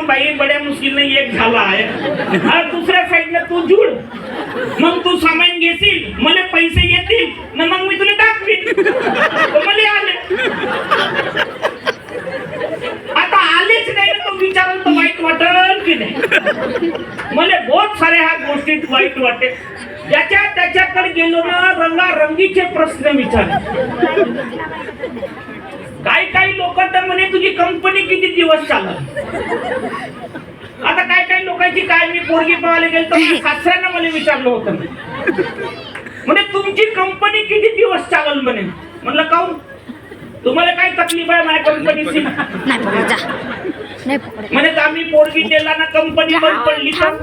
बाई बड्या मुश्किल एक झाला आहे, दुसऱ्या साईडला तू जुळ, मग तू सामान घेशील, मला पैसे येतील ना, मग मी तुला दाखवीन. मला आले, आता आलेच नाही ना, तो विचाराल तर वाईट वाटल की नाही. मला बहुत सारे ह्या गोष्टीत वाईट वाटते. ज्याच्या त्याच्याकडे गेलो ना, रंगारंगीचे प्रश्न विचार. काही लोक तर म्हणे तुझी कंपनी किती दिवस चालल. आता काही लोकांची काय, मी पोरगी पाहायला गेलो तर सासऱ्यांना मला विचारलं होतं म्हणे तुमची कंपनी किती दिवस चालल म्हणे. म्हणलं काहून, तुम्हाला काय तकलीफ आहे माझ्या कंपनीची. म्हणे आम्ही पोरगी दिला ना, कंपनी बंद पडली तर.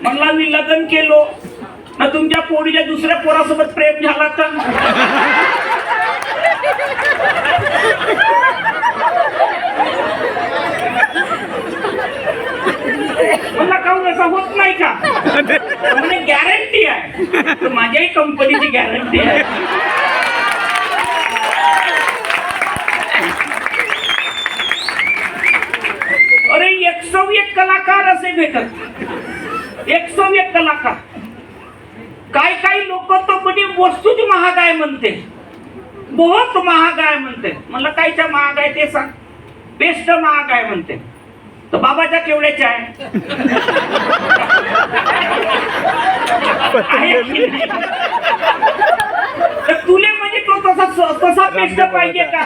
म्हणला मी लग्न केलो ना, तुमच्या पोरीच्या दुसऱ्या पोरासोबत प्रेम झाला तर. मला काहून असं होत नाही का. म्हणजे गॅरंटी आहे, तर माझ्याही कंपनीची गॅरंटी आहे. अरे 101 कलाकार असे भेटत, 101 कलाकार. काही लोक तो म्हणे वस्तूच महाग आहे म्हणते, बहुत महाग आहे म्हणते. म्हणलं कायच्या महाग आहे ते सांग. पेस्ट महाग आहे म्हणते, तर बाबाच्या केवढ्याच्या आहे. तुले म्हणजे तो तसा पेस्ट पाहिजे का,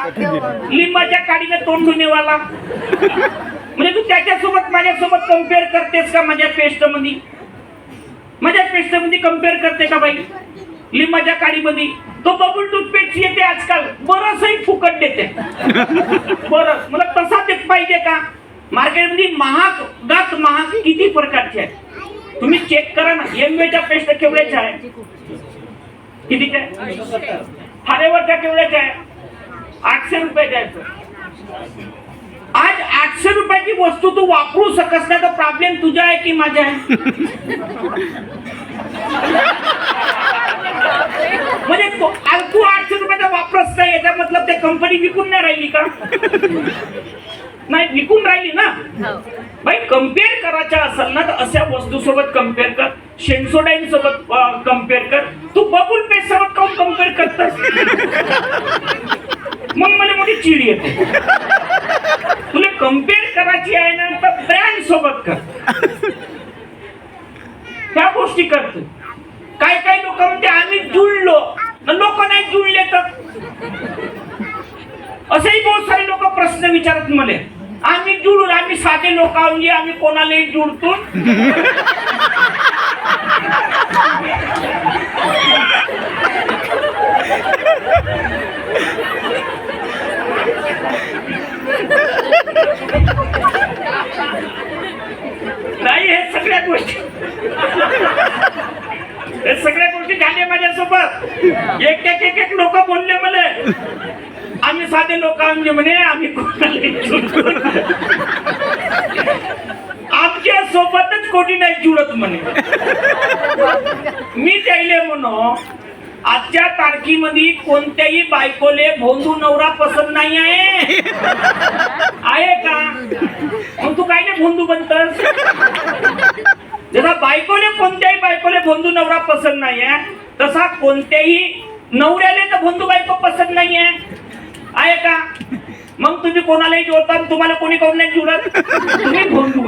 लिंबाच्या काडीने तोंड धुणेवाला. म्हणजे तू त्याच्यासोबत माझ्यासोबत कम्पेअर करतेस का. माझ्या पेस्ट मध्ये कम्पेअर करते का बाई. लिंबाच्या काडीमध्ये तो बबल टूथपेस्ट येते आजकाल, बरंचही फुकट देते. बरं मला तसा देत पाहिजे का. मार्केटमध्ये महाग किती प्रकारचे आहे तुम्ही चेक करा ना. एमवेच्या पेस्ट केवढ्याच्या आहे, कितीच्या आहे. थारेवरच्या केवढ्याच्या आहे, 800 रुपयाच्या आहे. आज 800 रुपयाची वस्तू तू वापरू शकत नाही, तर प्रॉब्लेम तुझा आहे की माझा आहे. म्हणजे तू 800 रुपयाचा वापरच नाही, याचा मतलब ते कंपनी विकून नाही राहिली का. नाही विकून राहिली ना भाई. कम्पेअर करायचं असेल ना, तर अशा वस्तू सोबत कम्पेअर कर. सेन्सोडाईन सोबत कम्पेअर कर. तू बबल पेस्ट सोबत काऊन कम्पेअर करतस. मग मला मोठी चिड येते. तुला कम्पेअर करायची आहे ना, तर ब्रँड सोबत कर. त्या गोष्टी करतो. काही लोक म्हणते आम्ही जुळलो, लोक नाही जुळले तर. असेही बहुत सारे लोक प्रश्न विचारत मला. आम्ही जुळून, आम्ही साधे लोक म्हणजे आम्ही कोणालाही जुळतो. नाही हे सगळ्या गोष्टी झाल्या माझ्यासोबत. एक लोक बोलले मला आम्ही साधे लोक म्हणजे म्हणे आम्ही आमच्या सोबतच कोणी नाही जुळत म्हणे. मी त्याले म्हणो आजच्या तारखेमध्ये कोणत्याही बायकोले भोंदू नवरा पसंत नाही आहे का. मग तू काय नाही भोंदू बनतस. जसा कोणत्याही बायकोले भोंदू नवरा पसंत नाही आहे, तसा कोणत्याही नवऱ्याले तर भोंदू बायको पसंत नाही आहे का. मग तुम्ही कोणालाही जोडता, तुम्हाला कोणी कोण नाही जुळत. तुम्ही भोंदू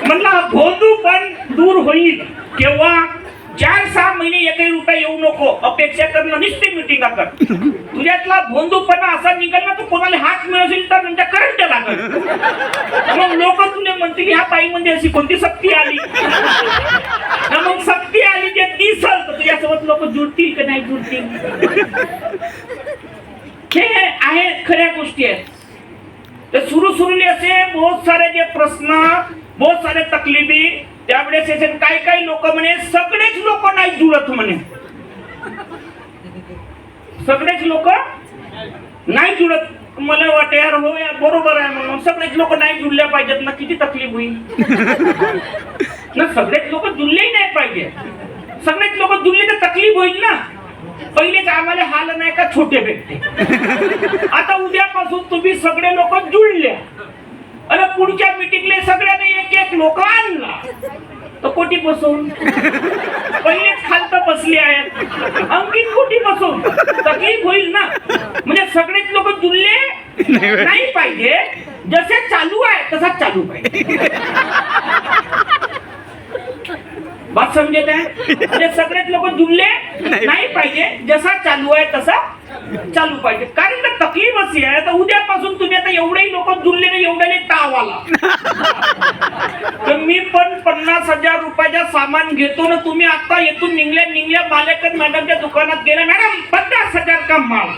म्हणला भोंदू पण दूर होईल केव्हा. 4-6 महिने एकही रुपया येऊ नको अपेक्षा करणं, नुसती मिटिंग कर. तुझ्यातला भोंदूपणा असा निघाल ना, तू कोणाला हात मिळवशील तर म्हणजे करंट लागल. मग लोक तुला म्हणतील ह्या बाईमध्ये अशी कोणती शक्ती आली. मग शक्ती आली जे दिसल तर तुझ्यासोबत लोक जुळतील की नाही जुळतील. हे आहे खऱ्या गोष्टी आहेत. तर सुरू असे बहुत सारे जे प्रश्न, बहुत सारे तकलीफी. त्यावेळेस काही लोक म्हणे सगळेच लोक नाही जुळत म्हणे. सगळेच लोक नाही जुळत. मला वाटतं यार हो यार बरोबर आहे. म्हणून सगळेच लोक नाही जुळल्या पाहिजेत ना, किती तकलीफ होईल ना. सगळेच लोक जुळलेही नाही पाहिजे. सगळेच लोक जुळले तर तकलीफ होईल ना. पहिलेच आम्हाला हाल नाही का छोटे भेटते. आता उद्यापासून तुम्ही सगळे लोक जुळले आणि पुढच्या मीटिंगला सगळ्यांनी एक एक लोक आणला तर कोटी बसवून पहिलेच खालत बसले आहेत आणखी कोटी बसवून तकलीफ होईल ना. म्हणजे सगळेच लोक जुळले नाही पाहिजे. जसे चालू आहे तसाच चालू पाहिजे. बात समजत आहे. म्हणजे सगळेच लोक जुळले नाही पाहिजे. जसा चालू आहे तसा चालू पाहिजे. कारण का तकलीफ अशी आहे. तर उद्यापासून तुम्ही आता एवढेही लोक जुळले नाही एवढ्याने ताव आला तर मी पण 50,000 रुपयाचा सामान घेतो ना. तुम्ही आता येथून निघल्या मालेकर मॅडमच्या दुकानात गेल्या मॅडम 50,000 का माल.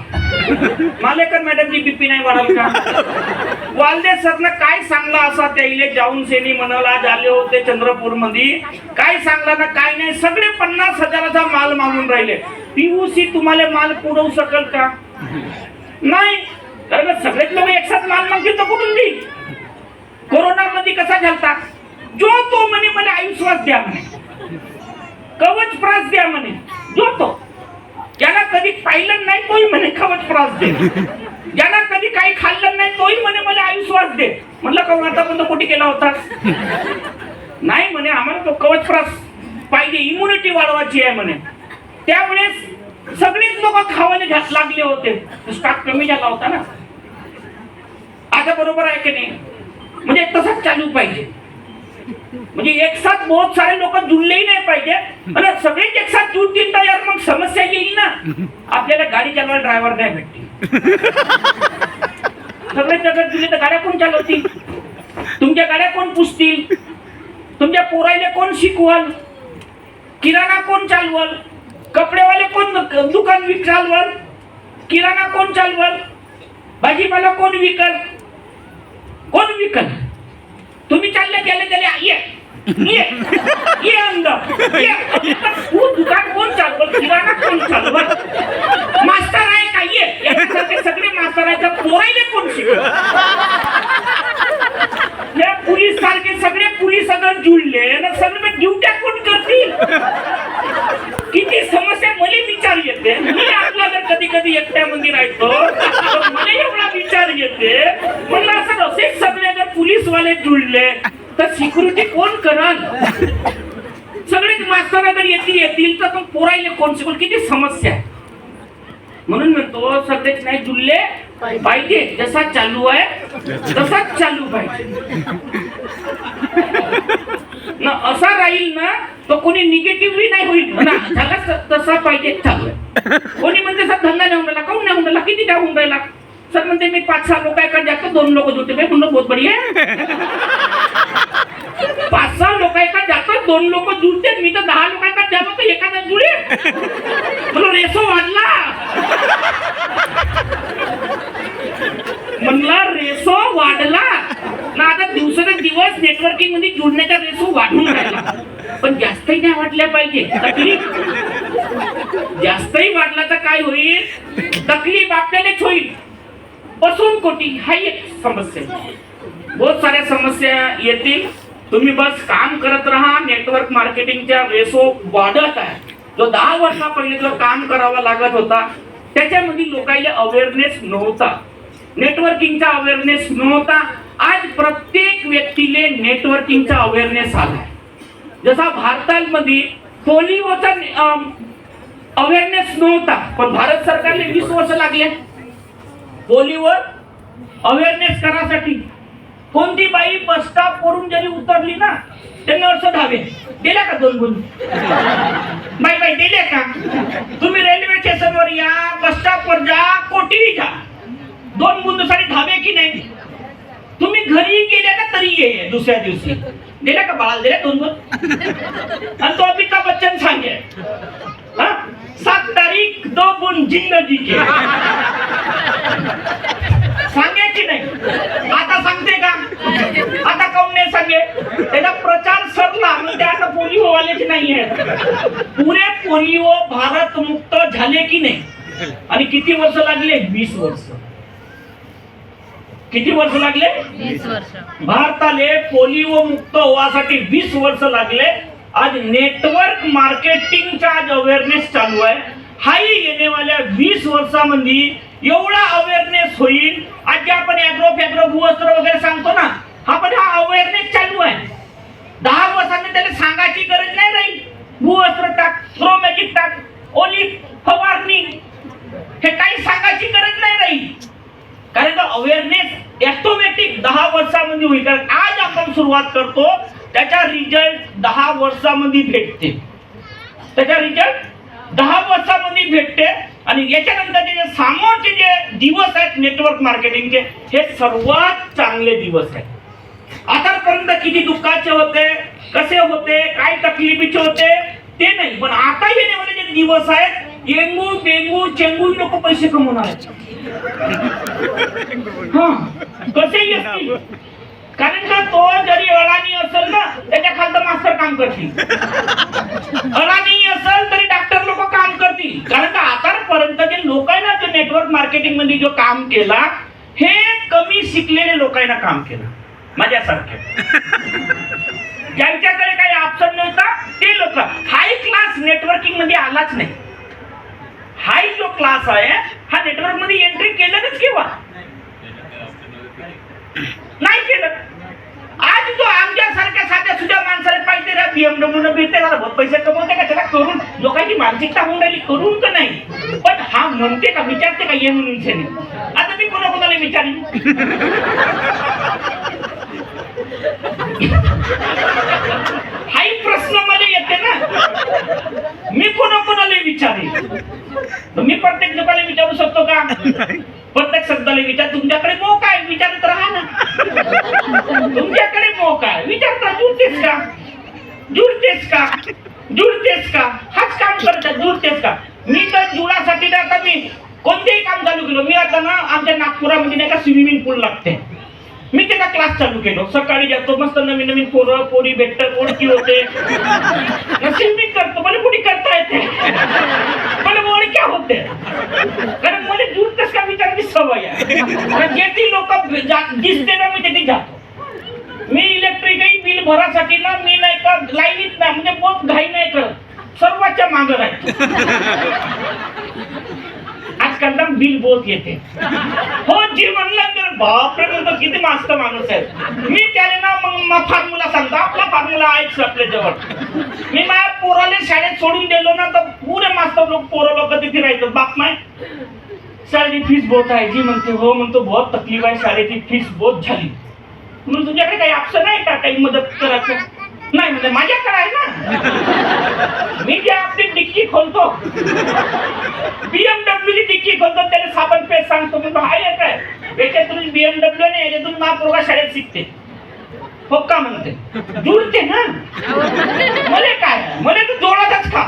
मालेकर मॅडमची बीपी नाही वाढाल का. वालदे सरनं काय सांगला असा त्या इले जाऊन सेनी म्हणाला झाले होते चंद्रपूर मध्ये. काय सांगला ना काय नाही. सगळे 50,000चा माल मागून राहिले. पीयूसी तुम्हाला माल पुरवू शकेल का. नाही. कारण सगळेच लोक एकसाथ माल मागतील तर कुठून देईल. कोरोना मध्ये कसा झालता. जो तो म्हणे मला आयुष्वास द्या म्हणे कवच प्रास द्या म्हणे. जो तो ज्याला कधी पाहिलं नाही तोही म्हणे कवच प्रास दे. ज्याला कधी काही खाल्लं नाही तोही म्हणे मला आयुष्वास दे. म्हटलं कवच आतापर्यंत कोटी केला होता. नाही म्हणे आम्हाला तो कवच प्रास पाहिजे. इम्युनिटी वाढवायची आहे म्हणे. त्यावेळेस सगळेच लोक खावायला लागले होते. स्टॉक कमी झाला होता ना. आता बरोबर आहे की नाही. म्हणजे तसंच चालू पाहिजे. म्हणजे एक साथ बहुत सारे लोक जुळलेही नाही पाहिजे. आणि सगळेच एक साथ जुळतील तर यार मग समस्या येईल ना. आपल्याला गाडी चालवायला ड्रायव्हर नाही भेटतील. सगळे जगात जुळले तर गाड्या कोण चालवतील. तुमच्या गाड्या कोण पुसतील. तुमच्या पोरायला कोण शिकवल. किराणा कोण चालवल. कपडेवाले कोण दुकान चालवल. किराणा कोण चालवल. भाजीपाला कोण विकल. कोण विकल. तुम्ही चालले गेले त्याला ये अंदर ये. दुकान कोण चालवल. किराणा कोण चालवल. मास्तर आहे का ये. याच्यासारखे सगळे मास्तर आहेत. पोरायले कोण शिकवल. पोलीस सारखे सगळे पोलीस अगर जुळले ना सगळे ड्युट्या कोण करतील. किती समस्या मला विचार येते. मी आपला जर कधी कधी एकट्या मध्ये राहतो मला एवढा विचार येते. म्हणलं असं असेच सगळे जर पोलीसवाले जुळले तर सिक्युरिटी कोण कराल. सगळेच मास्तर जर येतील तर मग पोरायले कोण शिकवल. किती समस्या आहे. म्हणून म्हणतो सगळेच नाही जुळले पाहिजे. जसा चालू आहे तसाच चालू पाहिजे ना. असा राहील ना तो कोणी निगेटिव्ह नाही होईल ना. झाला तसा पाहिजे चालू आहे. कोणी म्हणते सर धंदा नाही होऊन राहिला. काऊन नाही होऊन राहिला. किती काय होऊन राहिला. सर म्हणते मी 5-6 लोकांकडे जातो 2 लोक जुळते. म्हणलं बहुत बढिया. 5-6 लोकांकडे जातो 2 लोक जुळते. मी तर 10 लोकांकडे जातो तर एखादा जुळे. म्हणलं रेसो वाढला. म्हणला रेसो वाढला ना. आता दिवसेंदिवस नेटवर्किंग मध्ये जुळण्याचा रेसो वाढून राहिला. पण जास्तही नाही वाढल्या पाहिजे. तकलीफ जास्तही वाढला तर काय होईल. तकलीफ आपल्यालाच होईल. बसून कोटी हा एक समस्या. बहुत साऱ्या समस्या येतील. तुम्ही बस काम करत राहा. नेटवर्क मार्केटिंगच्या रेसो वाढत आहे. जो 10 वर्षा पहिले जो काम करावा लागत होता त्याच्यामध्ये लोकांना अवेअरनेस नव्हता. नेटवर्किंगचा अवेअरनेस नव्हता. आज प्रत्येक व्यक्तीले नेटवर्किंगचा अवेअरनेस आलाय. जसा भारतामध्ये पोलिओचा अवेअरनेस नव्हता पण भारत सरकारने 20 वर्ष लागले पोलिओवर अवेअरनेस करासाठी. कोणती बाई बस स्टॉप वरून जरी उतरली ना ते नर्स धावे दिल्या का 2 गुण. बाई दिले का. तुम्ही रेल्वे स्टेशनवर या बस स्टॉपवर जा कोठेही जा 2 गुणासाठी धावे की नाही. तुम्ही घरी गेले ना तरी ये दुसऱ्या दिवशी दिल्या का बाळाला दिल्या 2 गुण. आणि तो अमिताभ बच्चन सांगे 7 तारीख 2 गुण जिंदगी के. सांगे की नाही. आता सांगते का. आता काऊन नाही सांगे. त्याचा प्रचार सरला म्हणजे आता पोलिओ वालेच नाही आहेत. पुरे पोलिओ भारत मुक्त झाले की नाही. आणि किती वर्ष लागले. 20 वर्ष. किती वर्ष लागले. 20 वर्ष. भारताले पोलिओ मुक्त होण्यासाठी 20 वर्ष लागले. आज नेटवर्क मार्केटिंगचा आज अवेअरनेस चालू आहे. हाही येण्यावाल्या 20 वर्षामध्ये एवढा अवेअरनेस होईल. आज जे आपण ॲग्रो भूवस्त्र वगैरे सांगतो ना, हा पण हा अवेअरनेस चालू आहे. 10 वर्षांनी त्याला सांगायची गरज नाही राहील. भूवस्त्र टाक, ग्रो मॅजिक टाक, ओली फवारणी, हे काही सांगायची गरज नाही राहील. कारण अवेअरनेस ऑटोमॅटिक 10 वर्षांमध्ये होईल. कारण आज आपण सुरुवात करतो, त्याचा रिझल्ट 10 वर्षांमध्ये भेटते. त्याचा रिझल्ट 10 वर्षांमध्ये भेटते. आणि याच्यानंतरचे जे समोरचे जे दिवस आहेत नेटवर्क मार्केटिंगचे, हे सर्वात चांगले दिवस आहेत. आतापर्यंत किती दुःखाचे होते, कसे होते, काय तकलीफीचे होते ते नाही, पण आता येण्यावाले जे दिवस आहेत, येंगू बेंगू चेंगू लोक पैसे कमवणार आहेत. कसेही असतील. कारण का तो जरी अडाणी असेल ना, त्याच्या खालचं मास्तर काम करतील. अडाणी असेल तरी डॉक्टर लोक काम करतील. कारण का आतापर्यंत जे लोक आहे ना, ते नेटवर्क मार्केटिंग मध्ये जो काम केला, हे कमी शिकलेले लोकांना काम केलं. माझ्यासारखे ज्यांच्याकडे काही ऑप्शन नव्हता ते लोक. हाय क्लास नेटवर्किंग मध्ये आलाच नाही. हाय जो क्लास आहे, हा नेटवर्क मध्ये एंट्री केलंच केव्हा नाही केलं. आज जो आमच्यासारख्या साध्या सुद्धा माणसाला पाहिजे रे, BMW न भेटते, बहुत पैसे कमवते का, त्याला करून लोकांची मानसिकता होऊन राहिली, करून तर नाही, पण हा म्हणते का, विचारते का ये म्हणून. आता मी कोणाकोणाला विचारेन. हाही प्रश्न मध्ये येते ना, मी कोणाकोणाला विचारेन. मी प्रत्येक लोकांना विचारू शकतो का? प्रत्येक शब्दाला विचार. तुमच्याकडे मोक आहे, विचारत राहा ना. तुमच्याकडे मोक आहे, विचारता. जुळतेस का, जुळतेस का, जुळतेस का, हाच काम करतात. जुळतेस का. मी तर जुळासाठी ना, आता मी कोणतेही काम चालू केलं. मी आता ना, आमच्या नागपुरामध्ये नाही का स्विमिंग पूल लागते, मी त्याचा क्लास चालू केलो. सकाळी जातो, मस्त नवीन नवीन पोरं पोरी भेटतात, ओळखी होते, स्विमिंग करतो. मला कुठे करता येते, मला ओळख्या होते. कारण मला जुळतेस का विचारायची सवय आहे. जे ती लोक दिसते ना, मी तिथे जातो. मी इलेक्ट्रिकही बिल भरासाठी ना, मी नाही का लाईनीत नाही, म्हणजे बहुत घाई नाही करत, सर्वांच्या मागं राहतो. आजकाल ना बिल बहुत येते. हो जी म्हणलं तर बापरे, म्हणतो किती मस्त माणूस आहे. मी त्याला ना मग फॉर्म्युला सांगतो. आपला फॉर्म्युला आहेच आपल्या जवळ. मी माझ्या पोराला शाळेत सोडून दिलो ना, तर पुरे मस्त लोक पोरं लोक तिथे राहतात. बाप माय शाळेची फीस बहुत आहे. जी म्हणते हो, म्हणतो बहुत तकलीफ आहे, शाळेची फीस बहुत झाली. म्हणून तुझ्याकडे काही ऑप्शन आहे का, काही मदत करायचं? नाही म्हणजे माझ्याकडे आहे ना. मी जे आपली डिक्की खोलतो, BMW ची डिक्की खोलतो, त्याला साबण पेस्ट सांगतो. म्हणतो हाय काय, याच्यातून BMW नाही, याच्यातून महापोरगा शाळेत शिकते. हो का म्हणते, जुळते ना. मला काय, मला तर जोडाचाच का.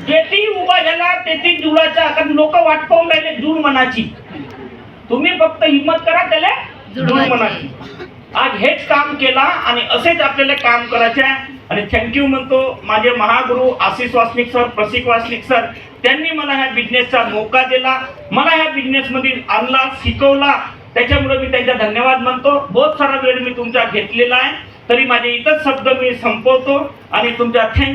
जेथी उभा झाला तेथी जुळाचा. कारण लोक वाट पाहून राहिले जुळ मनाची. तुम्ही फक्त हिम्मत करा, त्याला जुळ मनाची. आज हेच काम केला आणि असेच आपल्याला काम करायचे आहे. आणि थँक्यू म्हणतो माझे महागुरु आशिष वासनिक सर, प्रसिक वासनिक सर. त्यांनी मला ह्या बिझनेसचा मौका दिला, मला ह्या बिझनेस मध्ये आणला, शिकवला. त्याच्यामुळे मी त्यांचा धन्यवाद म्हणतो. बहुत सारा वेळ मी तुमचा घेतलेला आहे, तरी माझे इतर शब्द मी संपवतो आणि तुमचा थँक्यू.